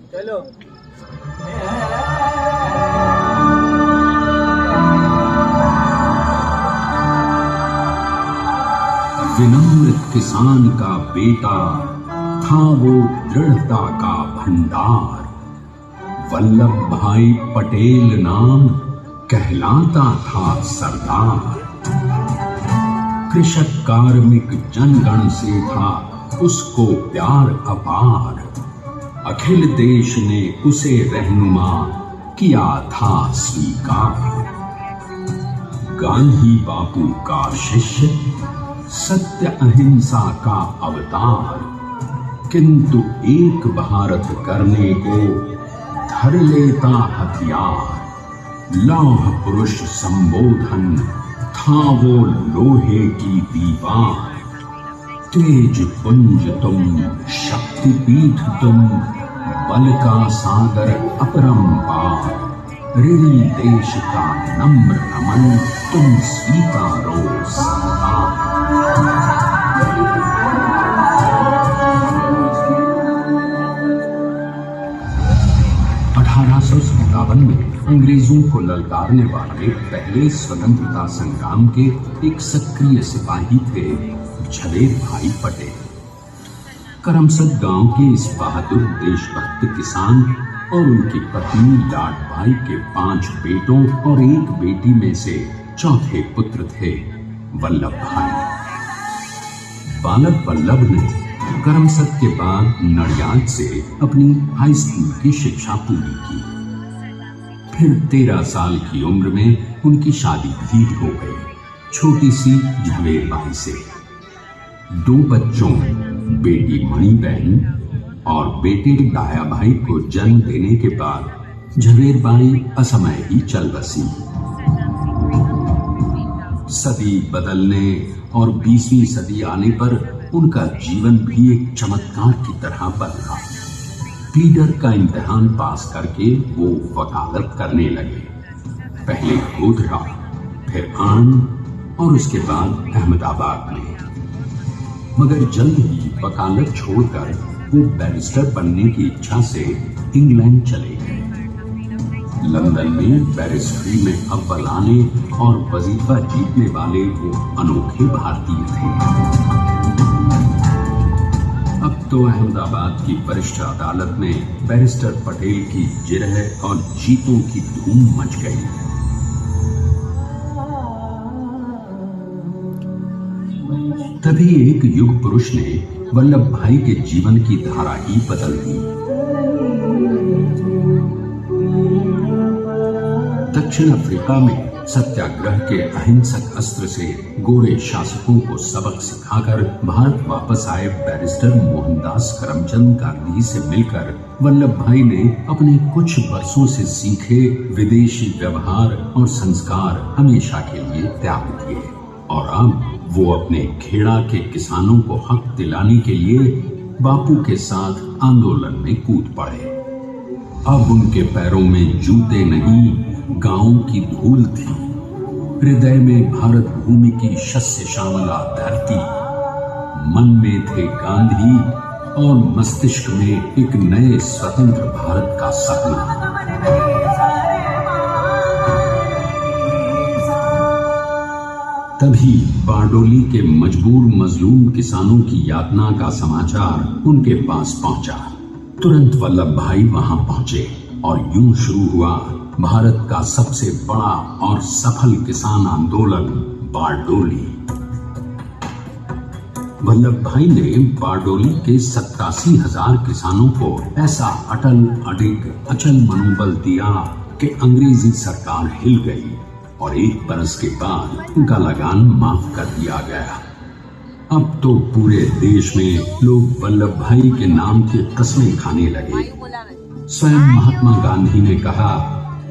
चलो। विनम्र किसान का बेटा था वो दृढ़ता का भंडार। वल्लभ भाई पटेल नाम कहलाता था सरदार। कृषक कार्मिक जनगण से था उसको प्यार अपार। अखिल देश ने उसे रहनुमा किया था स्वीकार। गांधी बापू का शिष्य, सत्य अहिंसा का अवतार, किंतु एक भारत करने को धर लेता हथियार। लौह पुरुष संबोधन था वो लोहे की दीवार। तेज पुंज तुम, शक्तिपीठ तुम, बल का सागर अपरंपार। ऋणी देश का नम्र नमन तुम स्वीकारो सरदार। 1857 में अंग्रेजों को ललकारने वाले पहले स्वतंत्रता संग्राम के एक सक्रिय सिपाही थे झवेर भाई पटेल। करमसद गांव के इस बहादुर देशभक्त किसान और उनकी पत्नी लाड भाई के 5 बेटों और 1 बेटी में से चौथे पुत्र थे वल्लभ भाई। बालक वल्लभ ने करमसद के बाद नडियाद से अपनी हाई स्कूल की शिक्षा पूरी की। फिर 13 साल की उम्र में उनकी शादी भी हो गई छोटी सी झवेर बाई से। 2 बच्चों, बेटी मणि बहन और बेटे डाया भाई को जन्म देने के बाद झवेर बाई असमय ही चल बसी। सदी बदलने और 20वीं सदी आने पर उनका जीवन भी एक चमत्कार की तरह बदला। प्लीडर का इम्तिहान पास करके वो वकालत करने लगे। पहले गोधरा, फिर आनंद और उसके बाद अहमदाबाद में। मगर जल्द ही वकालत छोड़कर वो बैरिस्टर बनने की इच्छा से इंग्लैंड चले गए। लंदन में बैरिस्ट्री में अव्वल आने और वजीफा जीतने वाले वो अनोखे भारतीय थे। अब तो अहमदाबाद की वरिष्ठ अदालत में बैरिस्टर पटेल की जिरह और जीतों की धूम मच गई। तभी एक युग पुरुष ने वल्लभ भाई के जीवन की धारा ही बदल दी। दक्षिण अफ्रीका में सत्याग्रह के अहिंसक अस्त्र से गोरे शासकों को सबक सिखाकर भारत वापस आए बैरिस्टर मोहनदास करमचंद गांधी से मिलकर वल्लभ भाई ने अपने कुछ वर्षों से सीखे विदेशी व्यवहार और संस्कार हमेशा के लिए त्याग किए और अब वो अपने खेड़ा के किसानों को हक दिलाने के लिए बापू के साथ आंदोलन में कूद पड़े। अब उनके पैरों में जूते नहीं, गांव की धूल थी। हृदय में भारत भूमि की शस्य श्यामला धरती। मन में थे गांधी और मस्तिष्क में एक नए स्वतंत्र भारत का सपना। तभी बारडोली के मजबूर मजलूम किसानों की यातना का समाचार उनके पास पहुंचा। तुरंत वल्लभ भाई वहां पहुंचे और यूं शुरू हुआ भारत का सबसे बड़ा और सफल किसान आंदोलन बारडोली। वल्लभ भाई ने बारडोली के 87,000 किसानों को ऐसा अटल अडिग अचल मनोबल दिया कि अंग्रेजी सरकार हिल गई और 1 बरस के बाद उनका लगान माफ कर दिया गया। अब तो पूरे देश में लोग वल्लभ भाई के नाम की कस्में खाने लगे। स्वयं महात्मा गांधी ने कहा,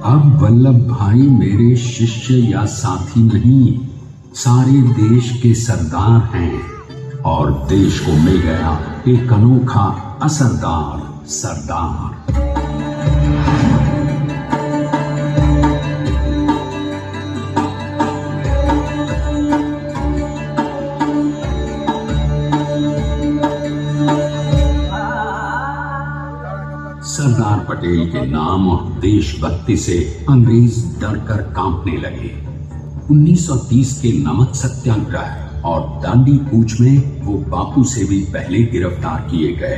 अब वल्लभ भाई मेरे शिष्य या साथी नहीं, सारे देश के सरदार हैं और देश को मिल गया एक अनोखा असरदार सरदार। सरदार पटेल के नाम और देशभक्ति से अंग्रेज डर कर कांपने लगे। 1930 के नमक सत्याग्रह और दांडी कूच में वो बापू से भी पहले गिरफ्तार किए गए।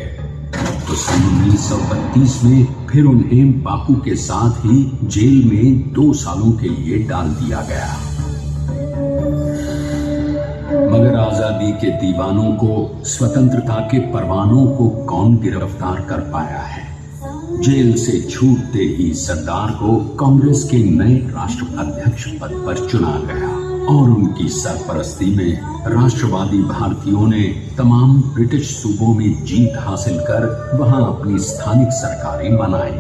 तो सन 1932 में फिर उन्हें बापू के साथ ही जेल में 2 सालों के लिए डाल दिया गया। मगर आजादी के दीवानों को, स्वतंत्रता के परवानों को कौन गिरफ्तार कर पाया है। जेल से छूटते ही सरदार को कांग्रेस के नए राष्ट्राध्यक्ष पद पर चुना गया और उनकी सरपरस्ती में राष्ट्रवादी भारतीयों ने तमाम ब्रिटिश सूबों में जीत हासिल कर वहां अपनी स्थानिक सरकारें बनाई।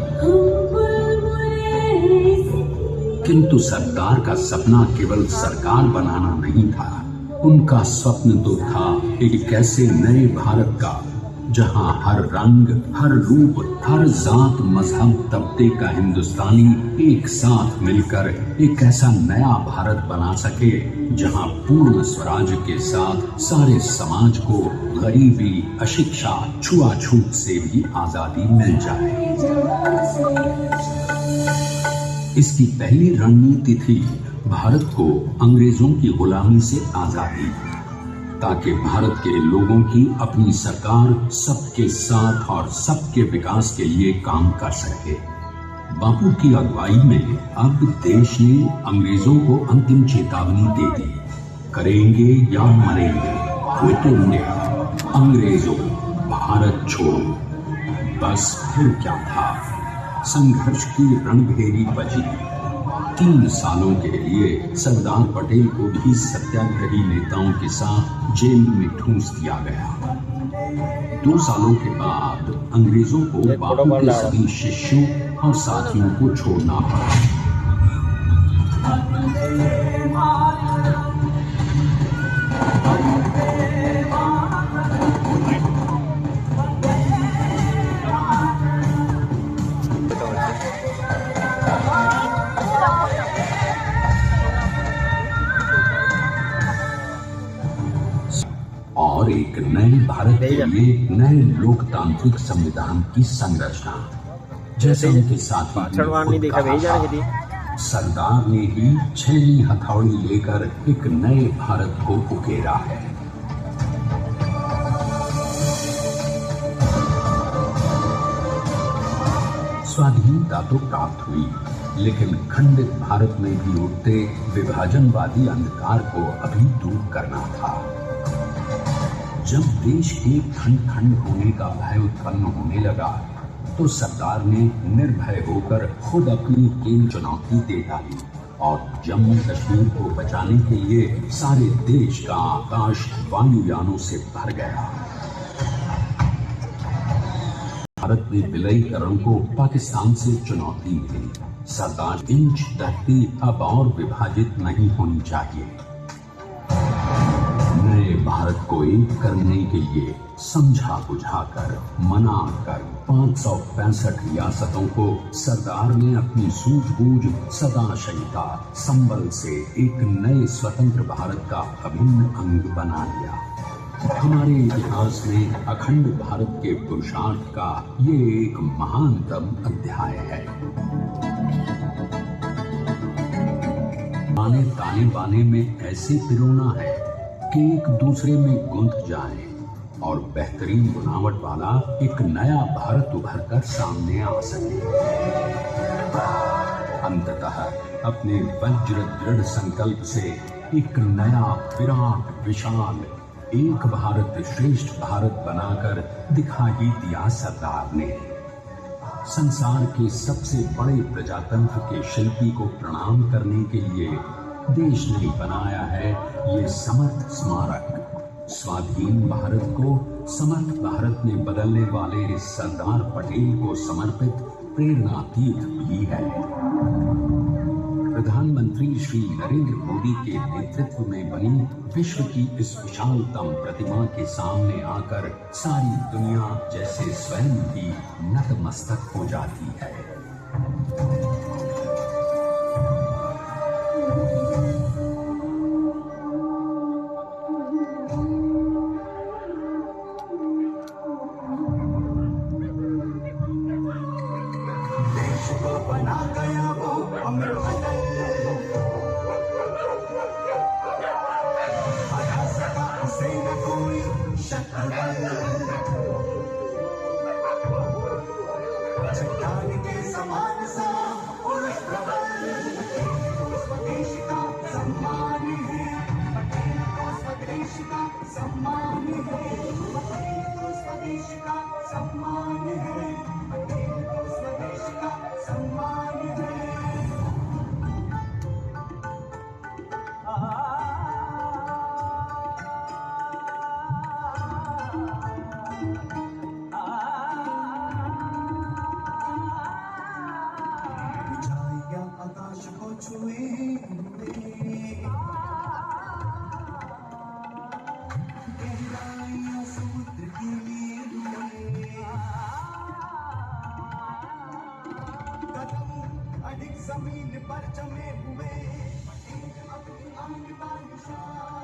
किंतु सरदार का सपना केवल सरकार बनाना नहीं था। उनका स्वप्न तो था एक ऐसे नए भारत का जहां हर रंग, हर रूप, हर जात, मजहब, तबके का हिंदुस्तानी एक साथ मिलकर एक ऐसा नया भारत बना सके जहां पूर्ण स्वराज के साथ सारे समाज को गरीबी, अशिक्षा, छुआछूत से भी आजादी मिल जाए। इसकी पहली रणनीति थी भारत को अंग्रेजों की गुलामी से आजादी, ताकि भारत के लोगों की अपनी सरकार सबके साथ और सबके विकास के लिए काम कर सके। बापू की अगुवाई में अब देश ने अंग्रेजों को अंतिम चेतावनी दे दी, करेंगे या मरेंगे, क्विट इंडिया, अंग्रेजों भारत छोड़ो। बस फिर क्या था, संघर्ष की रणभेरी बजी। 3 सालों के लिए सरदार पटेल को भी सत्याग्रही नेताओं के साथ जेल में ठूंस दिया गया। 2 सालों के बाद अंग्रेजों को बापू के सभी शिष्यों और साथियों को छोड़ना पड़ा। और एक नए भारत के लिए नए लोकतांत्रिक संविधान की संरचना, जैसे उनके साथी ने खुद कहा, सरदार ने ही 6वीं हथौड़ी लेकर एक नए भारत को उकेरा है। स्वाधीनता तो प्राप्त हुई, लेकिन खंडित भारत में भी उठते विभाजनवादी अंधकार को अभी दूर करना था। जब देश के खंड खंड होने का भय उत्पन्न होने लगा तो सरदार ने निर्भय होकर खुद अपनी केंद्र चुनौती दे डाली और जम्मू कश्मीर को बचाने के लिए सारे देश का आकाश वायुयानों से भर गया। भारत में विलयीकरण को पाकिस्तान से चुनौती मिली। सरदार इंच धरती अब और विभाजित नहीं होनी चाहिए। नए भारत को एक करने के लिए समझा बुझाकर, मना कर 565 रियासतों को सरदार ने अपनी सूझबूझ, सदाशयिता, संबल से एक नए स्वतंत्र भारत का अभिन्न अंग बना लिया। हमारे इतिहास में अखंड भारत के पुरुषार्थ का ये एक महानतम अध्याय है। आने ताने बाने में ऐसे पिरोना है कि एक दूसरे में गुंथ जाए और बेहतरीन बनावट वाला एक नया भारत उभर कर सामने आ सके। अंततः अपने वज्र दृढ़ संकल्प से एक नया विराट विशाल एक भारत श्रेष्ठ भारत बनाकर दिखा ही दिया सरदार ने। संसार के सबसे बड़े प्रजातंत्र के शिल्पी को प्रणाम करने के लिए देश ने बनाया है ये समर्थ स्मारक। स्वाधीन भारत को समर्थ भारत में बदलने वाले सरदार पटेल को समर्पित प्रेरणा तीर्थ भी है। प्रधानमंत्री श्री नरेंद्र मोदी के नेतृत्व में बनी विश्व की इस विशालतम प्रतिमा के सामने आकर सारी दुनिया जैसे स्वयं ही नतमस्तक हो जाती है। चट्टान के समान सा पुरुष प्रबल, तो स्वदेश का सम्मान है, पटेल तो स्वदेश का सम्मान है, पटेल तो स्वदेश का सम्मान है, पटेल तो स्वदेश का सम्मान है। ऊंचाइयां आकाश को छुए हुए, गहराइयां समुद्र के लिए हुए, कदम अधिक जमीन पर जमे हुए, पटेल अपनी आन बान शान